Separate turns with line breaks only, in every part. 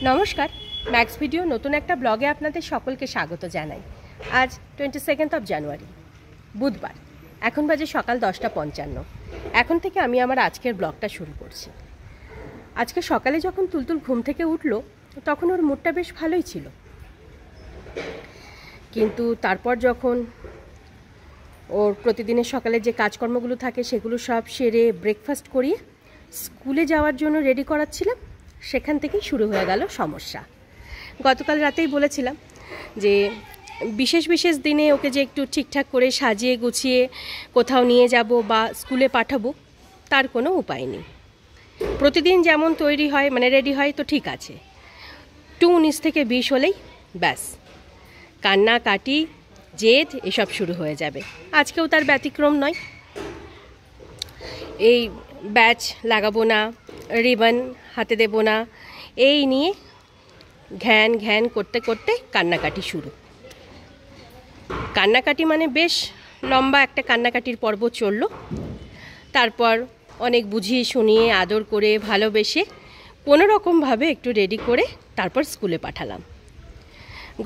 নমস্কার, max video নতুন একটা ব্লগে আপনাদের সকলকে স্বাগত জানাই। আজ 22 জানুয়ারি বুধবার, এখন বাজে সকাল 10:55। এখন থেকে আমি আমার আজকের ব্লগটা শুরু করছি। আজকে সকালে যখন তুলতুল ঘুম থেকে উঠলো তখন ওর মুডটা বেশ ভালোই ছিল, কিন্তু তারপর যখন ওর প্রতিদিনের সকালে যে কাজকর্মগুলো থাকে সেগুলো সব সেরে ব্রেকফাস্ট করিয়ে স্কুলে যাওয়ার জন্য রেডি করাচ্ছিলাম, সেখান থেকেই শুরু হয়ে গেল সমস্যা। গতকাল রাতেই বলেছিলাম যে বিশেষ বিশেষ দিনে ওকে যে একটু ঠিকঠাক করে সাজিয়ে গুছিয়ে কোথাও নিয়ে যাব বা স্কুলে পাঠাবো তার কোনো উপায় নেই। প্রতিদিন যেমন তৈরি হয় মানে রেডি হয় তো ঠিক আছে, 19 থেকে 20 হলেই ব্যাস কান্নাকাটি জেদ এসব শুরু হয়ে যাবে। আজকেও তার ব্যতিক্রম নয়। এই ব্যাচ লাগাবো না, রিবন হাতে দেব না, এই নিয়ে ঘ্যান ঘ্যান করতে করতে কান্নাকাটি শুরু। কান্নাকাটি মানে বেশ লম্বা একটা কান্নাকাটির পর্ব চলল। তারপর অনেক বুঝিয়ে শুনিয়ে আদর করে ভালোবেসে কোনো রকমভাবে একটু রেডি করে তারপর স্কুলে পাঠালাম।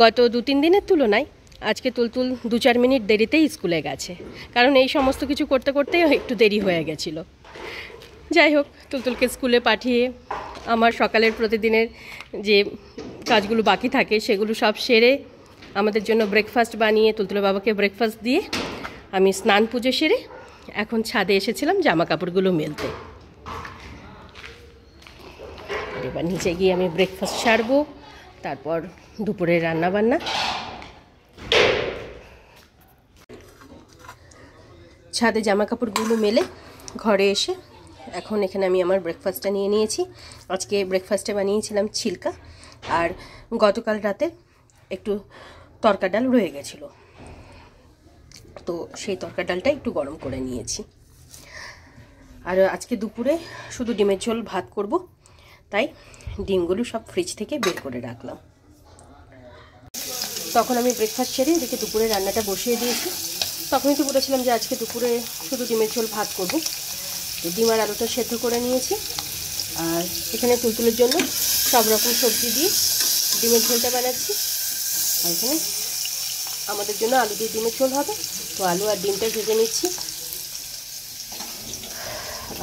গত 2-3 দিনের তুলনায় আজকে তুলতুল 2-4 মিনিট দেরিতেই স্কুলে গেছে, কারণ এই সমস্ত কিছু করতে করতেই একটু দেরি হয়ে গেছিলো। যাই হোক, তুলতুলকে স্কুলে পাঠিয়ে আমার সকালের প্রতিদিনের যে কাজগুলো বাকি থাকে সেগুলো সব সেরে আমাদের জন্য ব্রেকফাস্ট বানিয়ে তুলতুলের বাবাকে ব্রেকফাস্ট দিয়ে আমি স্নান পুজো সেরে এখন ছাদে এসেছিলাম জামা কাপড়গুলো মেলতে। এবার নিচে গিয়ে আমি ব্রেকফাস্ট সারবো, তারপর দুপুরের রান্নাবান্না। ছাদে জামা কাপড়গুলো মেলে ঘরে এসে এখন এখানে আমি আমার ব্রেকফাস্টটা নিয়ে নিয়েছি। আজকে ব্রেকফাস্টে বানিয়েছিলাম ছিলকা, আর গতকাল রাতে একটু তরকা ডাল রয়ে গেছিলো, তো সেই তরকা ডালটা একটু গরম করে নিয়েছি। আর আজকে দুপুরে শুধু ডিমের ঝোল ভাত করব, তাই ডিমগুলো সব ফ্রিজ থেকে বের করে রাখলাম। তখন আমি ব্রেকফাস্ট সেরে এদিকে দুপুরে রান্নাটা বসিয়ে দিয়েছি। তখনই তো বলেছিলাম যে আজকে দুপুরে শুধু ডিমের ঝোল ভাত করব। তো ডিম আর আলুটা সেদ্ধ করে নিয়েছি, আর এখানে তুলতুলের জন্য সব রকম সবজি দিয়ে ডিমের ঝোলটা বানাচ্ছি। আর এখানে আমাদের জন্য আলু দিয়ে ডিমের ঝোল হবে, তো আলু আর ডিমটা ভেজে নিচ্ছি।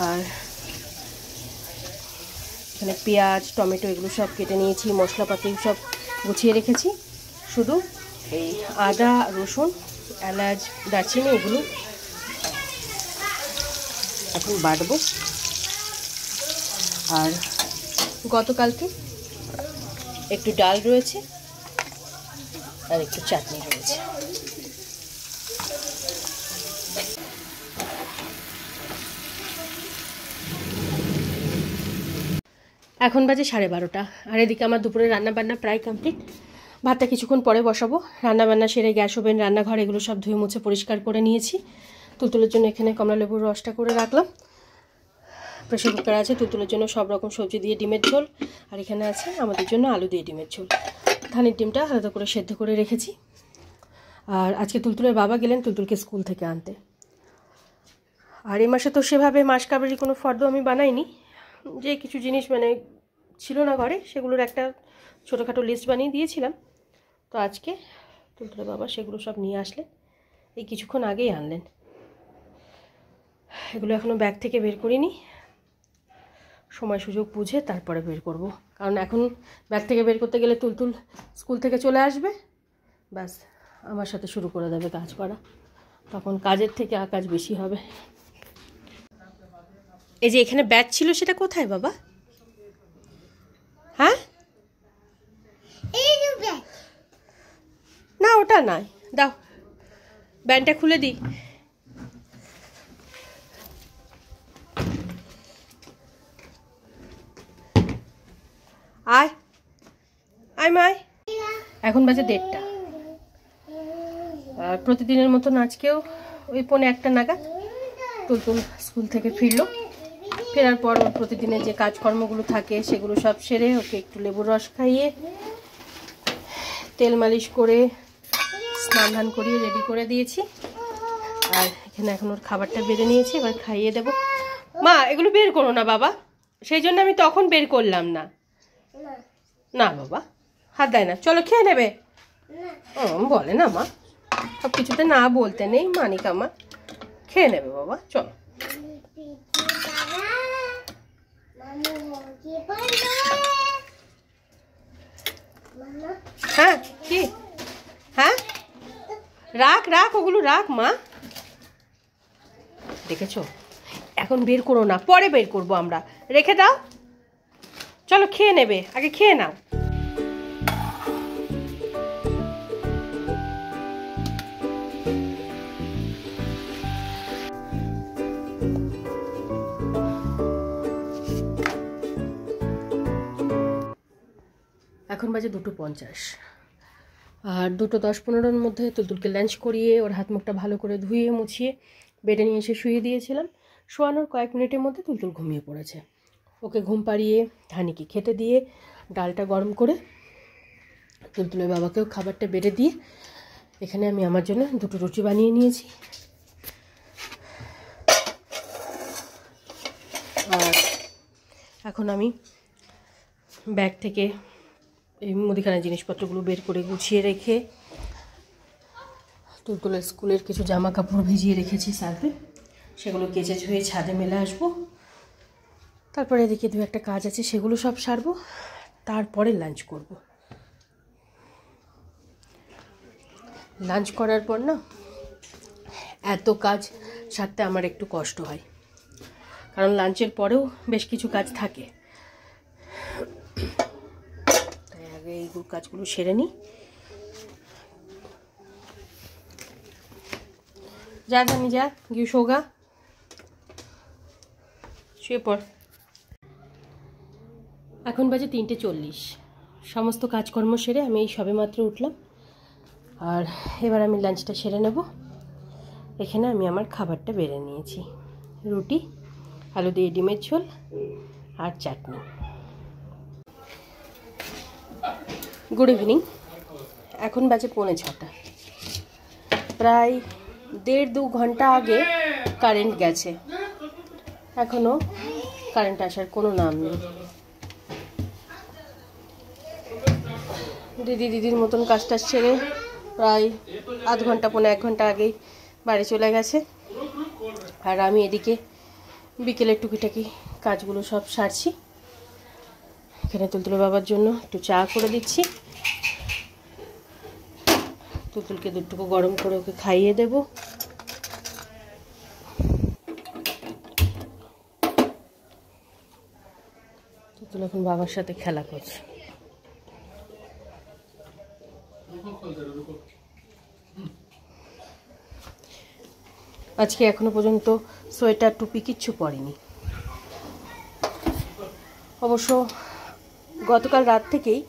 আর এখানে পেঁয়াজ টমেটো এগুলো সব কেটে নিয়েছি, মশলাপাতি সব গুছিয়ে রেখেছি। শুধু এই আদা রসুন এলাচ দারচিনি এগুলো এখন বাটবো। আর গতকালকে একটু ডাল রয়েছে আর একটু চাটনি রয়েছে। এখন বাজে 12:30, আর এদিকে আমার দুপুরে রান্নাবান্না প্রায় কমপ্লিট। ভাতটা কিছুক্ষণ পরে বসাবো। রান্নাবান্না সেরে গ্যাস ওভেন রান্নাঘর এগুলো সব ধুয়ে মুছে পরিষ্কার করে নিয়েছি। তুলতুলের জন্য এখানে কমলালেবুর রসটা করে রাখলাম। প্রেশার কুকার আছে তুলতুলের জন্য সব রকম সবজি দিয়ে ডিমের ঝোল, আর এখানে আছে আমাদের জন্য আলু দিয়ে ডিমের ঝোল। ধানের ডিমটা আলাদা করে সেদ্ধ করে রেখেছি। আর আজকে তুলতুলের বাবা গেলেন তুলতুলকে স্কুল থেকে আনতে। আর এই মাসে তো সেভাবে মাস কাবারির কোনো ফর্দ আমি বানাইনি, যে কিছু জিনিস মানে ছিল না ঘরে সেগুলোর একটা ছোটোখাটো লিস্ট বানিয়ে দিয়েছিলাম। তো আজকে তুলতুলের বাবা সেগুলো সব নিয়ে আসলেন, এই কিছুক্ষণ আগেই আনলেন। এগুলো এখনও ব্যাগ থেকে বের করিনি, সময় সুযোগ বুঝে তারপরে বের করব, কারণ এখন ব্যাগ থেকে বের করতে গেলে তুলতুল স্কুল থেকে চলে আসবে, ব্যাস আমার সাথে শুরু করে দেবে কাজ করা, তখন কাজের থেকে আকাজ বেশি হবে। এই যে এখানে ব্যাগ ছিল সেটা কোথায় বাবা? হ্যাঁ না ওটা নয়, দাও ব্যাগটা খুলে দিই। আয় আয় মায়। এখন বাজে 1:30, আর প্রতিদিনের মতন আজকেও ওই 1:45 নাগাদ তুলতুল স্কুল থেকে ফিরলো। ফেরার পর ওর প্রতিদিনের যে কাজকর্মগুলো থাকে সেগুলো সব সেরে ওকে একটু লেবুর রস খাইয়ে তেল মালিশ করে স্নান ধান করিয়ে রেডি করে দিয়েছি। আর এখানে এখন ওর খাবারটা বেড়ে নিয়েছি, এবার খাইয়ে দেবো। মা এগুলো বের করো না বাবা, সেই জন্য আমি তখন বের করলাম না। না বাবা, হাত দেয় না। চলো খেয়ে নেবে। বলে না মা, সব কিছুতে না বলতে নেই। মানিক আমার খেয়ে নেবে বাবা, চলো। হ্যাঁ কি? হ্যাঁ রাখ রাখ, ওগুলো রাখ মা। দেখেছো, এখন বের করো না, পরে বের করবো আমরা। রেখে দাও। চলো খেয়ে নেবে, আগে খেয়ে নাও। এখন বাজে 2:50, আর 2:10-15 মধ্যে তুলতুলকে লাঞ্চ করিয়ে ওর হাত মুখটা ভালো করে ধুয়ে মুছিয়ে বেডে নিয়ে এসে শুয়ে দিয়েছিলাম। শোয়ানোর কয়েক মিনিটের মধ্যে তুলতুল ঘুমিয়ে পড়েছে। ওকে ঘুম পাড়িয়ে ধানিকে খেতে দিয়ে ডালটা গরম করে তুলতুলের বাবাকেও খাবারটা বেড়ে দিয়ে এখানে আমি আমার জন্য 2টো রুটি বানিয়ে নিয়েছি। আর এখন আমি ব্যাগ থেকে এই মুদিখানার জিনিসপত্রগুলো বের করে গুছিয়ে রেখে তুলতুলের স্কুলের কিছু জামা কাপড় ভিজিয়ে রেখেছি সার্ফে, সেগুলো কেচে ধুয়ে ছাদে মেলে আসবো। তারপরে এদিকে 2-1টা কাজ আছে, সেগুলো সব সারবো, তারপরে লাঞ্চ করব। লাঞ্চ করার পর না এত কাজ সারতে আমার একটু কষ্ট হয়, কারণ লাঞ্চের পরেও বেশ কিছু কাজ থাকে। তাই আগে এই কাজগুলো সেরে নিই। যা জানি যা, গিয়ে শোগা, শুয়ে পড়। এখন বাজে 3:40। সমস্ত কাজকর্ম সেরে আমি এই সবেমাত্র উঠলাম, আর এবার আমি লাঞ্চটা সেরে নেব। এখানে আমি আমার খাবারটা বেড়ে নিয়েছি, রুটি, আলু দিয়ে ডিমের ঝোল আর চাটনি। Good evening. এখন বাজে 6:45। প্রায় 1.5-2 ঘন্টা আগে কারেন্ট গেছে, এখনও কারেন্ট আসার কোনো নাম নেই। দিদির মতন কাজটা সেরে প্রায় আধ ঘন্টা 1 ঘন্টা আগেই বাড়ি চলে গেছে, আর আমি এদিকে বিকেলের টুকিটাকি কাজগুলো সব সারছি। এখানে তুলতুলের বাবার জন্য একটু চা করে দিচ্ছি। তুলতুলকে দুধটুকু গরম করে ওকে খাইয়ে দেব। তুলতুল এখন বাবার সাথে খেলা করছে। আজকে এখনো পর্যন্ত সোয়েটার টুপি কিচ্ছু পরেনি। অবশ্য গতকাল রাত থেকেই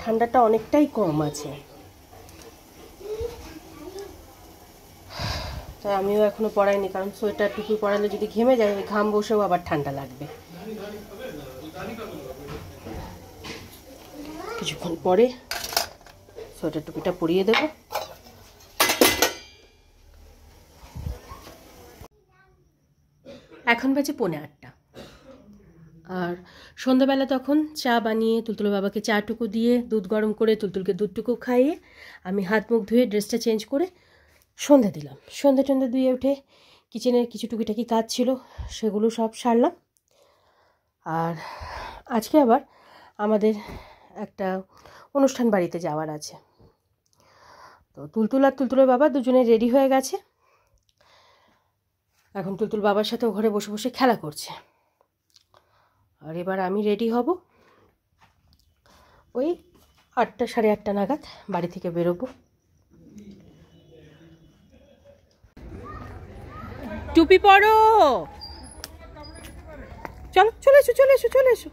ঠান্ডাটা অনেকটাই কম আছে, তাই আমিও এখনো পরাইনি, কারণ সোয়েটার টুপি পরালে যদি ঘেমে যায়, ওই ঘাম বসেও আবার ঠান্ডা লাগবে। কিছুক্ষণ পরে সোয়েটার টুপিটা পরিয়ে দেব। এখন বাজে 8:15, আর সন্ধ্যাবেলা তখন চা বানিয়ে তুলতুলের বাবাকে চাটুকু দিয়ে দুধ গরম করে তুলতুলকে দুধটুকু খাইয়ে আমি হাত মুখ ধুয়ে ড্রেসটা চেঞ্জ করে সন্ধে দিলাম। সন্ধে দিয়ে উঠে কিচেনের কিছু টুকিটাকি কাজ ছিল, সেগুলো সব সারলাম। আর আজকে আবার আমাদের একটা অনুষ্ঠান বাড়িতে যাওয়ার আছে, তো তুলতুল আর তুলতুলের বাবা দুজনে রেডি হয়ে গেছে। এখন তুলতুল বাবার সাথে ঘরে বসে বসে খেলা করছে, আর এবার আমি রেডি হব। ওই 8টা 8:30 নাগাদ বাড়ি থেকে বেরোবো। টুপি পরো, চলো, চলে এসো, চলে এসো, চলে এসো।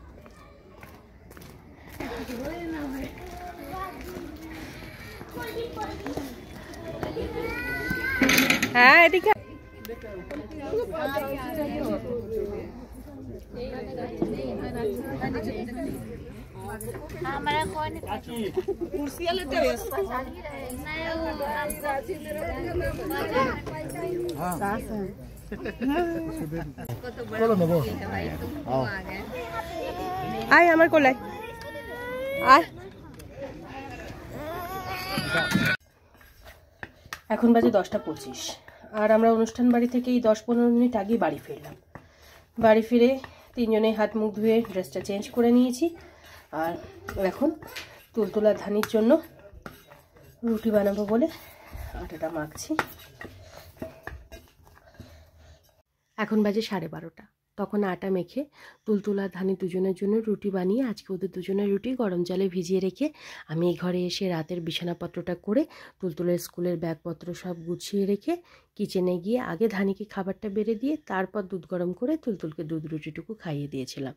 হ্যাঁ এদিকে। আয় আমার কোলায়। আর এখন বাজে 10:25 আর আমরা অনুষ্ঠান বাড়ি থেকে এই 10-15 মিনিট আগেই বাড়ি ফিরলাম। বাড়ি ফিরে তিনজনে হাত মুখ ধুয়ে ড্রেসটা চেঞ্জ করে নিয়েছি। আর এখন তুলতুলা ধানির জন্য রুটি বানাবো বলে আটাটা মাখছি। এখন বাজে 12:30। তখন আটা মেখে তুলতুলা ধানি দুজনের জন্য রুটি বানিয়ে আজকে ওদের দুজনের রুটি গরম জলে ভিজিয়ে রেখে আমি এই ঘরে এসে রাতের বিছানাপত্রটা করে তুলতুলের স্কুলের ব্যাগপত্র সব গুছিয়ে রেখে কিচেনে গিয়ে আগে ধানিকে খাবারটা বেড়ে দিয়ে তারপর দুধ গরম করে তুলতুলকে দুধ রুটিটুকু খাইয়ে দিয়েছিলাম।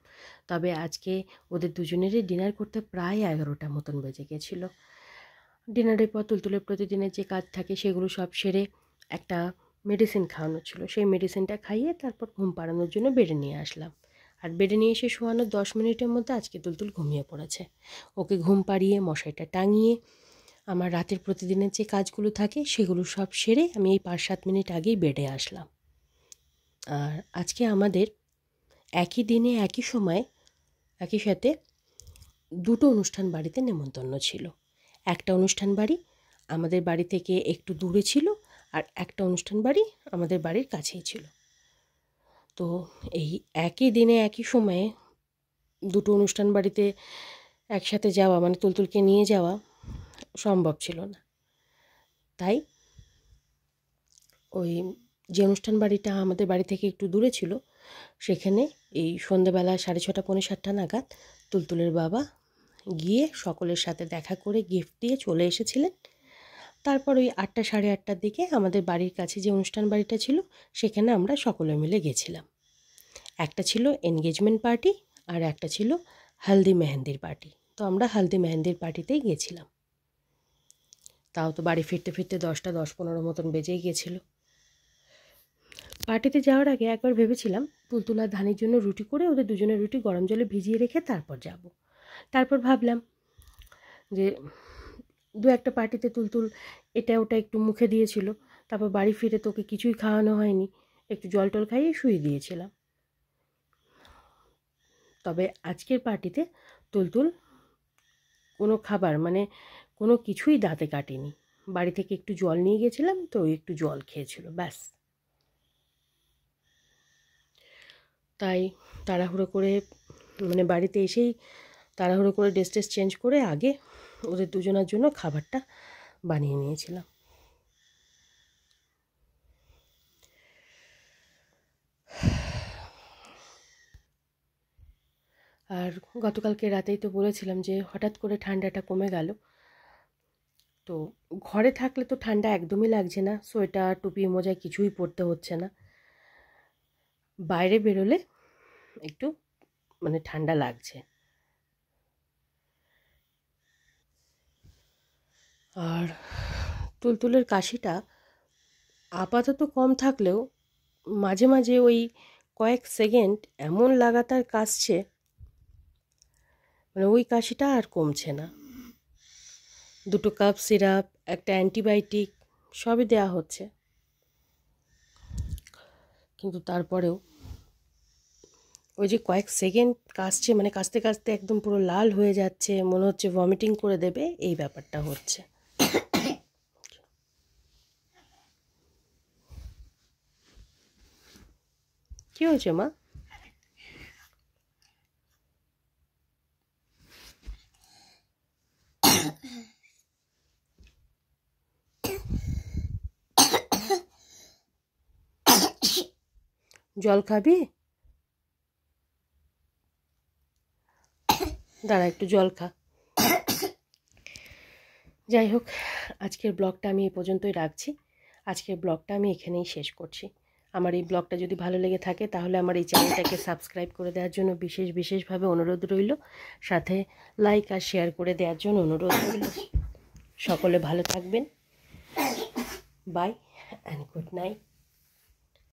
তবে আজকে ওদের দুজনেরই ডিনার করতে প্রায় 11টা মতন বেজে গেছিলো। ডিনারের পর তুলতুলের প্রতিদিনের যে কাজ থাকে সেগুলো সব সেরে একটা মেডিসিন খাওয়ানো ছিল, সেই মেডিসিনটা খাইয়ে তারপর ঘুম পাড়ানোর জন্য বেডে নিয়ে আসলাম। আর বেডে নিয়ে এসে শোয়ানোর 10 মিনিটের মধ্যে আজকে তুলতুল ঘুমিয়ে পড়েছে। ওকে ঘুম পাড়িয়ে মশারিটা টাঙিয়ে আমার রাতের প্রতিদিনের যে কাজগুলো থাকে সেগুলো সব সেরে আমি এই 5-7 মিনিট আগেই বেডে আসলাম। আর আজকে আমাদের একই দিনে একই সময়ে একই সাথে দুটো অনুষ্ঠান বাড়িতে নেমন্তন্ন ছিল। একটা অনুষ্ঠান বাড়ি আমাদের বাড়ি থেকে একটু দূরে ছিল আর একটা অনুষ্ঠান বাড়ি আমাদের বাড়ির কাছেই ছিল। তো এই একই দিনে একই সময়ে দুটো অনুষ্ঠান বাড়িতে একসাথে যাওয়া মানে তুলতুলকে নিয়ে যাওয়া সম্ভব ছিল না। তাই ওই যে অনুষ্ঠান বাড়িটা আমাদের বাড়ি থেকে একটু দূরে ছিল সেখানে এই সন্ধ্যেবেলা 6:30-7:45 নাগাদ তুলতুলের বাবা গিয়ে সকলের সাথে দেখা করে গিফট দিয়ে চলে এসেছিলেন। তারপর ওই 8টা সাড়ে 8টার দিকে আমাদের বাড়ির কাছে যে অনুষ্ঠান বাড়িটা ছিল সেখানে আমরা সকলে মিলে গেছিলাম। একটা ছিল এনগেজমেন্ট পার্টি আর একটা ছিল হলদি মেহেন্দির পার্টি। তো আমরা হলদি মেহেন্দির পার্টিতেই গেছিলাম। তাও তো বাড়ি ফিরতে ফিরতে 10:10-15 মতন বেজেই গেছিলো। পার্টিতে যাওয়ার আগে একবার ভেবেছিলাম তুলতুলা ধানির জন্য রুটি করে ওদের দুজনের রুটি গরম জলে ভিজিয়ে রেখে তারপর যাব। তারপর ভাবলাম যে দু একটা পার্টিতে তুলতুল এটা ওটা একটু মুখে দিয়েছিল, তারপর বাড়ি ফিরে তোকে কিছুই খাওয়ানো হয়নি, একটু জল টল খাইয়ে শুয়ে দিয়েছিলাম। তবে আজকের পার্টিতে তুলতুল কোনো খাবার মানে কোনো কিছুই দাঁতে কাটেনি। বাড়ি থেকে একটু জল নিয়ে গেছিলাম তো একটু জল খেয়েছিল ব্যাস। তাই তাড়াহুড়ো করে মানে বাড়িতে এসেই তাড়াহুড়ো করে ড্রেস চেঞ্জ করে আগে ওদের দুজনের জন্য খাবারটা বানিয়ে নিয়েছিলাম। আর গতকালকে রাতেই তো বলেছিলাম যে হঠাৎ করে ঠান্ডাটা কমে গেল। তো ঘরে থাকলে তো ঠান্ডা একদমই লাগছে না, সোয়েটার টুপি মোজা কিছুই পরতে হচ্ছে না। বাইরে বেরোলে একটু মানে ঠান্ডা লাগছে। আর তুলতুলের কাশিটা আপাতত কম থাকলেও মাঝে মাঝে ওই কয়েক সেকেন্ড এমন লাগাতার কাশছে, মানে ওই কাশিটা আর কমছে না। 2 কাপ সিরাপ, একটা অ্যান্টিবায়োটিক সবই দেওয়া হচ্ছে, কিন্তু তারপরেও ওই যে কয়েক সেকেন্ড কাশছে মানে কাশতে কাশতে একদম পুরো লাল হয়ে যাচ্ছে, মনে হচ্ছে ভমিটিং করে দেবে, এই ব্যাপারটা হচ্ছে। কি হয়েছে মা? জল খাবি? দাঁড়া একটু জল খা। যাই হোক, আজকের ব্লগটা আমি এ পর্যন্তই রাখছি। আজকের ব্লগটা আমি এখানেই শেষ করছি। আমার এই ব্লগটা যদি ভালো লেগে থাকে তাহলে আমার এই চ্যানেলটাকে সাবস্ক্রাইব করে দেওয়ার জন্য বিশেষভাবে অনুরোধ রইল, সাথে লাইক আর শেয়ার করে দেওয়ার জন্য অনুরোধ রইল। সকলে ভালো থাকবেন। Bye and good night.